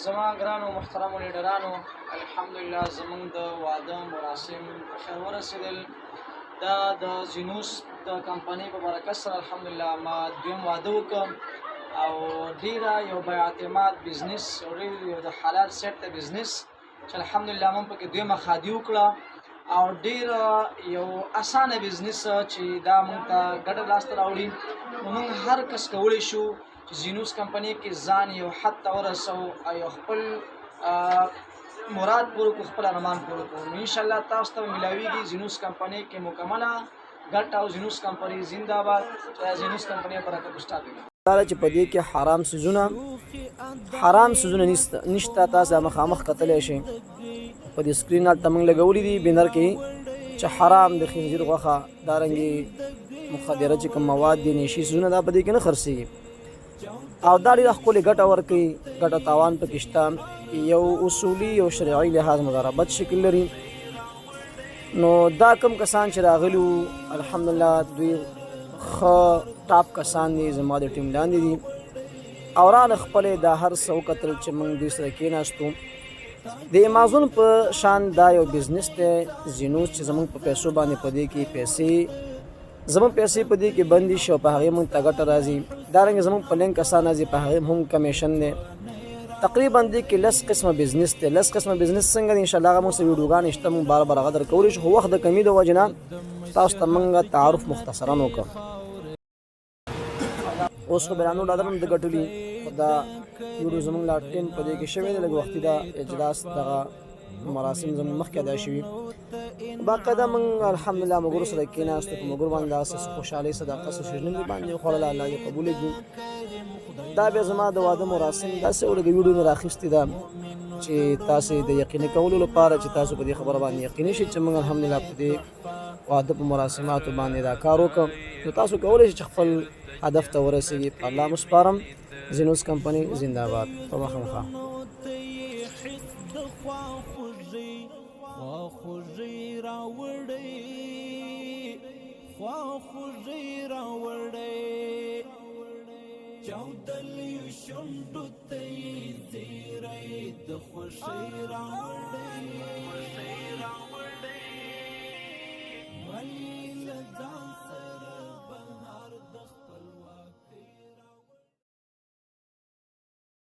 زما ګرانو محترمو لیډرانو، الحمدلله زمونږ د واده مراسم په خیر ورسېدل. دا د زینوس د کمپنۍ په برکت سره الحمدلله ما دویم واده وکړ او ډېره یو بااعتماد بزنس، یو د حلال سیټ د بزنس چې الحمدلله موږ پکې دویمه خادي وکړه او ډېر یو اسانه بزنس چې دا موږ ته ګټه لاسته راوړي. نو موږ هر کس کولی شو چې زینوس کمپنۍ کې ځان یو حد ته ورسو او یو خپل مراد پوره کړو، خپل ارمان پوره کړو. نو انشاءالله تاسو ته میلاویږي زینوس کمپنۍ کې مکمله ګټه او زینوس کمپنۍ زنده باد. چې زینوس کمپنۍ برکت وسټارټ کړي چې په دې کې حرام سيزونه نشته. تاسو مخامخ کتلی شئ په دې سکرین هلته موږ لګولي دي بینر کې چې حرام د خنزیر غوښه، دارنګې مخدره چې کوم مواد دي، نشي سيزونه دا په دې کې نه خرڅېږي او دا ډېره ښکلې ګټه ورکوي. ګټه تاوان پکې شته، یو اصولي یو شرعي لحاظ مضاربت شکل لري. نو دا کم کسان چې راغلي وو الحمدلله دوی ښه ټاپ کسان دي، زما د ټیم لاندې دي او راله خپلې دا هر څه وکتل چې موږ دوی سره کېناستو. د امازون په شان دا یو بزنس دی زینوس چې زموږ په پیسو باندې په دې کې زموږ پیسې په دې کې بندي شي او په هغې موږ ته ګټه راځي. دارنګې زموږ په لینک کسان راځي، په هغې هم کمیشن دی. تقریبا دې کې 10 قسمه بزنس دی. 10 قسمه بزنس څنګه دی انشاءالله هغه موږ سره ویډیوګانې شته، موږ بار هغه در کولی شو، خو وخت د کمي د وجې نه تاسو ته موږ تعارف مختصرا وکړو. اوس خو بیرانو ډالر هم د ګټلي، خو دا ویډیو زموږ لا ټیم په دې کې شوی دی. لږ وختي دا اجلاس دغه مراسم زموږ مخکې ادا شوي. باقاعده موږ الحمدلله ملګرو سره کېناستو، په ملګرو باندې داسې خوشحالۍ صداقت سوچنې باندې خوړله، الله دې قبول کړي. دا بیا زما د واده مراسم داسې یو لږه ویډیو مې راخیستې ده چې تاسې د یقیني کولو لپاره چې تاسو په دې خبره باندې یقیني شئ چې موږ الحمدلله په دې واده په مراسماتو باندې دا کار وکړو. نو تاسو کولی شئ چې خپل هدف ته ورسېږي. په الله مسپارم. زینوس کمپنۍ زنده باد. په مخه مخه خواخوږی راوړی چاودلی شونډو ته یې زیری د خوښۍ راوړی.